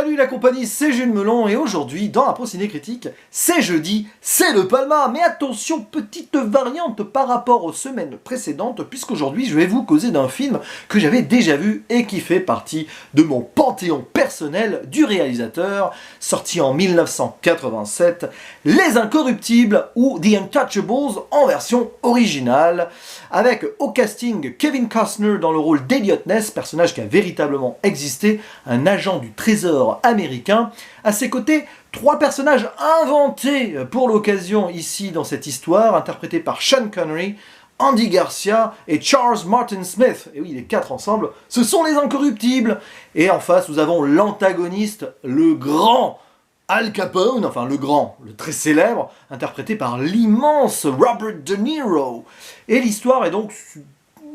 Salut la compagnie, c'est Jules Melon et aujourd'hui, dans la Ciné Critique, c'est jeudi, c'est le Palma. Mais attention, petite variante par rapport aux semaines précédentes, puisqu'aujourd'hui je vais vous causer d'un film que j'avais déjà vu et qui fait partie de mon panthéon personnel du réalisateur, sorti en 1987, Les Incorruptibles ou The Untouchables en version originale, avec au casting Kevin Costner dans le rôle d'Eliot Ness, personnage qui a véritablement existé, un agent du trésor américain. À ses côtés, trois personnages inventés pour l'occasion ici dans cette histoire, interprétés par Sean Connery, Andy Garcia et Charles Martin Smith. Et oui, les quatre ensemble, ce sont les Incorruptibles. Et en face, nous avons l'antagoniste, le grand Al Capone, enfin le très célèbre, interprété par l'immense Robert De Niro. Et l'histoire est donc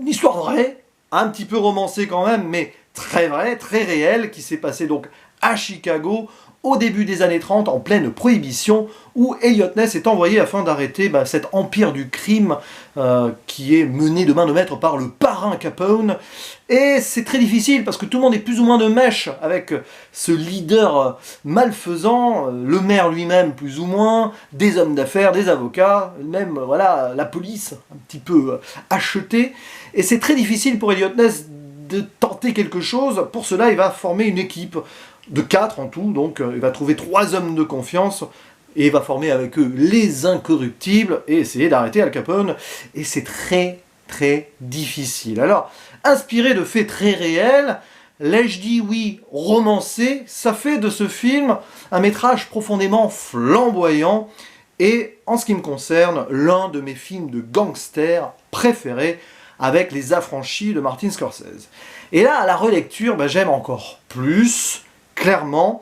une histoire vraie, un petit peu romancée quand même, mais très vraie, très réelle, qui s'est passée donc à Chicago, au début des années 30, en pleine prohibition, où Eliot Ness est envoyé afin d'arrêter cet empire du crime qui est mené de main de maître par le parrain Capone. Et c'est très difficile parce que tout le monde est plus ou moins de mèche avec ce leader malfaisant, le maire lui-même plus ou moins, des hommes d'affaires, des avocats, même voilà la police un petit peu achetée. Et c'est très difficile pour Eliot Ness de tenter quelque chose. Pour cela, il va former une équipe de 4 en tout, donc il va trouver 3 hommes de confiance et il va former avec eux les Incorruptibles et essayer d'arrêter Al Capone. Et c'est très très difficile. Alors, inspiré de faits très réels, l'ai-je dit oui, romancé, ça fait de ce film un métrage profondément flamboyant et, en ce qui me concerne, l'un de mes films de gangsters préférés, avec Les Affranchis de Martin Scorsese. Et là, à la relecture, j'aime encore plus, clairement.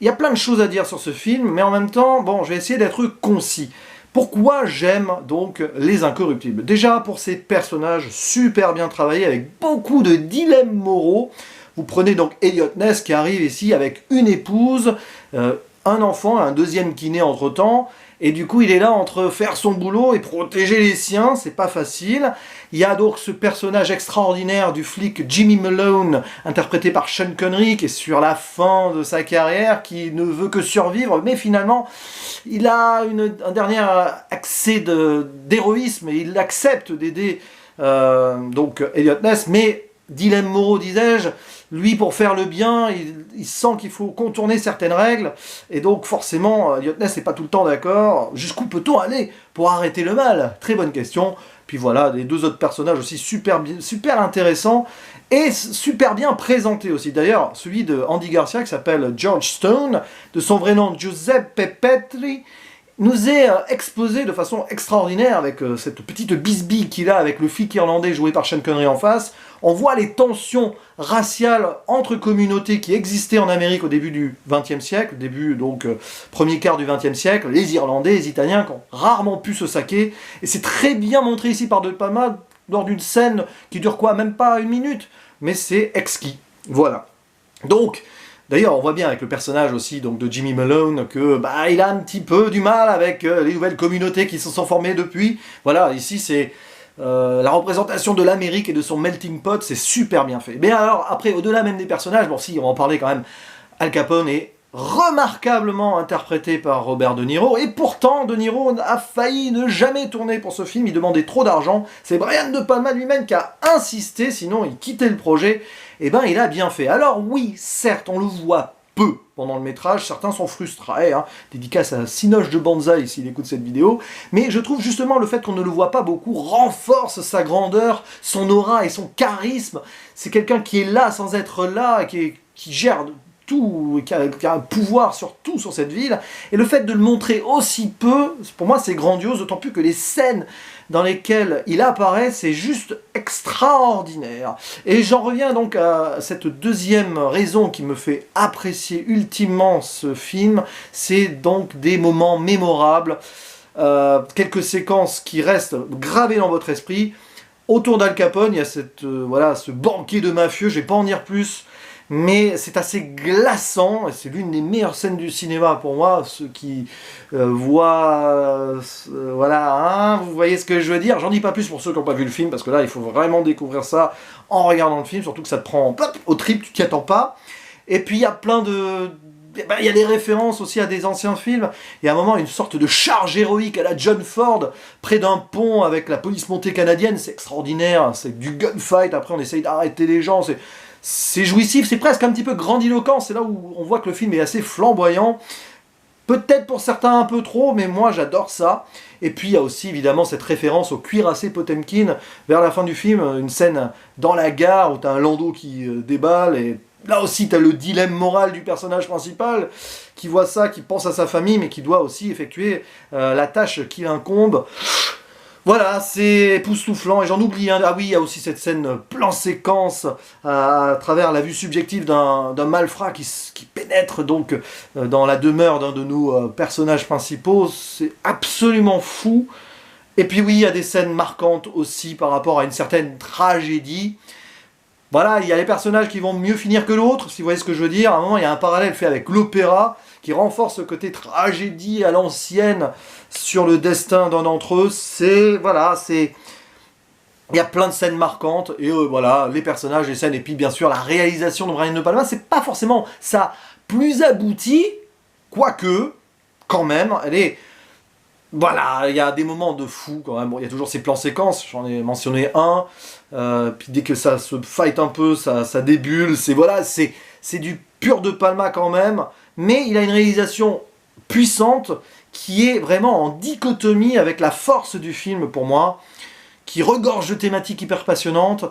Il y a plein de choses à dire sur ce film, mais en même temps, je vais essayer d'être concis. Pourquoi j'aime donc Les Incorruptibles? Déjà, pour ces personnages super bien travaillés, avec beaucoup de dilemmes moraux. Vous prenez donc Eliot Ness qui arrive ici avec une épouse, un enfant, un deuxième qui naît entre-temps, et du coup il est là entre faire son boulot et protéger les siens, c'est pas facile. Il y a donc ce personnage extraordinaire du flic Jimmy Malone, interprété par Sean Connery, qui est sur la fin de sa carrière, qui ne veut que survivre, mais finalement il a un dernier accès d'héroïsme et il accepte d'aider donc Eliot Ness, mais dilemme moraux, disais-je, lui pour faire le bien, il sent qu'il faut contourner certaines règles, et donc forcément, Eliot Ness n'est pas tout le temps d'accord. Jusqu'où peut-on aller pour arrêter le mal? Très bonne question. Puis voilà, les deux autres personnages aussi super intéressants, et super bien présentés aussi. D'ailleurs, celui de Andy Garcia, qui s'appelle George Stone, de son vrai nom Giuseppe Petri, nous est exposé de façon extraordinaire avec cette petite bisbille qu'il a avec le flic irlandais joué par Sean Connery en face. On voit les tensions raciales entre communautés qui existaient en Amérique au début du XXe siècle, premier quart du XXe siècle, les Irlandais, les Italiens qui ont rarement pu se saquer. Et c'est très bien montré ici par De Palma lors d'une scène qui dure même pas 1 minute, mais c'est exquis. Voilà. Donc, d'ailleurs, on voit bien avec le personnage aussi donc de Jimmy Malone que il a un petit peu du mal avec les nouvelles communautés qui se sont formées depuis. Voilà, ici c'est la représentation de l'Amérique et de son melting pot, c'est super bien fait. Mais alors, après, au-delà même des personnages, si, on va en parler quand même, Al Capone est remarquablement interprété par Robert De Niro, et pourtant De Niro a failli ne jamais tourner pour ce film, il demandait trop d'argent. C'est Brian De Palma lui-même qui a insisté, sinon il quittait le projet. Et il a bien fait. Alors oui, certes, on le voit peu pendant le métrage, certains sont frustrés, dédicace à Sinoche de Banzai s'il écoute cette vidéo, mais je trouve justement le fait qu'on ne le voit pas beaucoup renforce sa grandeur, son aura et son charisme. C'est quelqu'un qui est là sans être là, qui gère tout, qui a un pouvoir sur tout sur cette ville, et le fait de le montrer aussi peu, pour moi c'est grandiose, d'autant plus que les scènes dans lesquelles il apparaît, c'est juste extraordinaire. Et j'en reviens donc à cette deuxième raison qui me fait apprécier ultimement ce film, c'est donc des moments mémorables, quelques séquences qui restent gravées dans votre esprit. Autour d'Al Capone, il y a ce banquet de mafieux, je ne vais pas en dire plus, mais c'est assez glaçant, et c'est l'une des meilleures scènes du cinéma pour moi. Ceux qui voient... vous voyez ce que je veux dire. J'en dis pas plus pour ceux qui n'ont pas vu le film, parce que là, il faut vraiment découvrir ça en regardant le film, surtout que ça te prend au trip, tu t'y attends pas. Et puis il y a plein de... il y a des références aussi à des anciens films. Il y a un moment, une sorte de charge héroïque à la John Ford, près d'un pont avec la police montée canadienne. C'est extraordinaire, c'est du gunfight. Après, on essaye d'arrêter les gens. C'est jouissif, c'est presque un petit peu grandiloquent. C'est là où on voit que le film est assez flamboyant. Peut-être pour certains un peu trop, mais moi j'adore ça. Et puis il y a aussi évidemment cette référence au cuirassé Potemkin vers la fin du film, une scène dans la gare où t'as un landau qui déballe, et là aussi t'as le dilemme moral du personnage principal qui voit ça, qui pense à sa famille, mais qui doit aussi effectuer la tâche qui l'incombe. Voilà, c'est époustouflant, et j'en oublie un. Ah oui, il y a aussi cette scène plan séquence à travers la vue subjective d'un malfrat qui pénètre donc dans la demeure d'un de nos personnages principaux. C'est absolument fou. Et puis oui, il y a des scènes marquantes aussi par rapport à une certaine tragédie. Voilà, il y a les personnages qui vont mieux finir que l'autre, si vous voyez ce que je veux dire. À un moment, il y a un parallèle fait avec l'opéra, qui renforce ce côté tragédie à l'ancienne sur le destin d'un d'entre eux. Voilà, il y a plein de scènes marquantes, et voilà, les personnages, les scènes, et puis bien sûr la réalisation de Brian De Palma, c'est pas forcément ça plus abouti, quoique, quand même, elle est... Voilà, il y a des moments de fou quand même. Bon, il y a toujours ces plans séquences, j'en ai mentionné un. Puis dès que ça se fight un peu, ça débulle. C'est du pur De Palma quand même. Mais il a une réalisation puissante qui est vraiment en dichotomie avec la force du film pour moi, qui regorge de thématiques hyper passionnantes.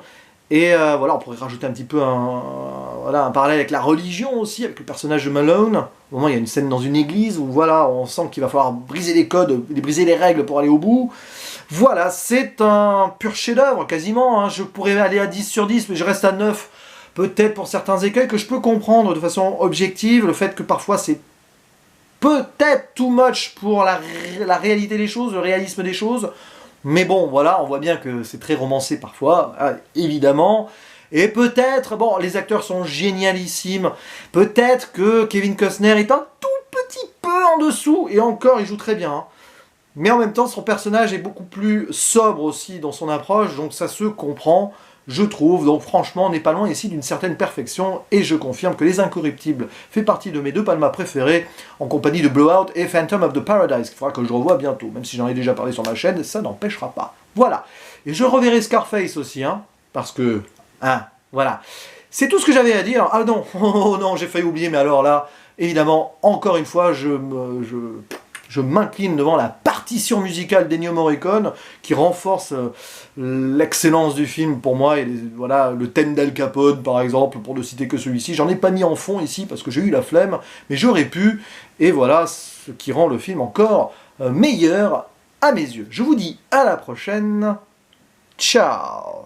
Et voilà, on pourrait rajouter un petit peu un parallèle avec la religion aussi, avec le personnage de Malone. Au moment, il y a une scène dans une église où voilà, on sent qu'il va falloir briser les codes, briser les règles pour aller au bout. Voilà, c'est un pur chef-d'œuvre quasiment. Hein. Je pourrais aller à 10 sur 10, mais je reste à 9. Peut-être pour certains écueils que je peux comprendre de façon objective, le fait que parfois c'est peut-être too much pour la réalité des choses, le réalisme des choses. Mais bon, voilà, on voit bien que c'est très romancé parfois, évidemment. Et peut-être, bon, les acteurs sont génialissimes. Peut-être que Kevin Costner est un tout petit peu en dessous, et encore, il joue très bien. Hein. Mais en même temps, son personnage est beaucoup plus sobre aussi dans son approche, donc ça se comprend, je trouve. Donc franchement, on n'est pas loin ici d'une certaine perfection, et je confirme que Les Incorruptibles fait partie de mes De Palma préférés, en compagnie de Blowout et Phantom of the Paradise, qu'il faudra que je revoie bientôt, même si j'en ai déjà parlé sur ma chaîne, ça n'empêchera pas. Voilà. Et je reverrai Scarface aussi, hein, parce que... voilà. C'est tout ce que j'avais à dire. Ah non, oh non, j'ai failli oublier, mais alors là, évidemment, encore une fois, je m'incline devant la partition musicale d'Ennio Morricone, qui renforce l'excellence du film pour moi, et voilà, le thème d'Al Capone, par exemple, pour ne citer que celui-ci. J'en ai pas mis en fond ici, parce que j'ai eu la flemme, mais j'aurais pu, et voilà, ce qui rend le film encore meilleur à mes yeux. Je vous dis à la prochaine, ciao.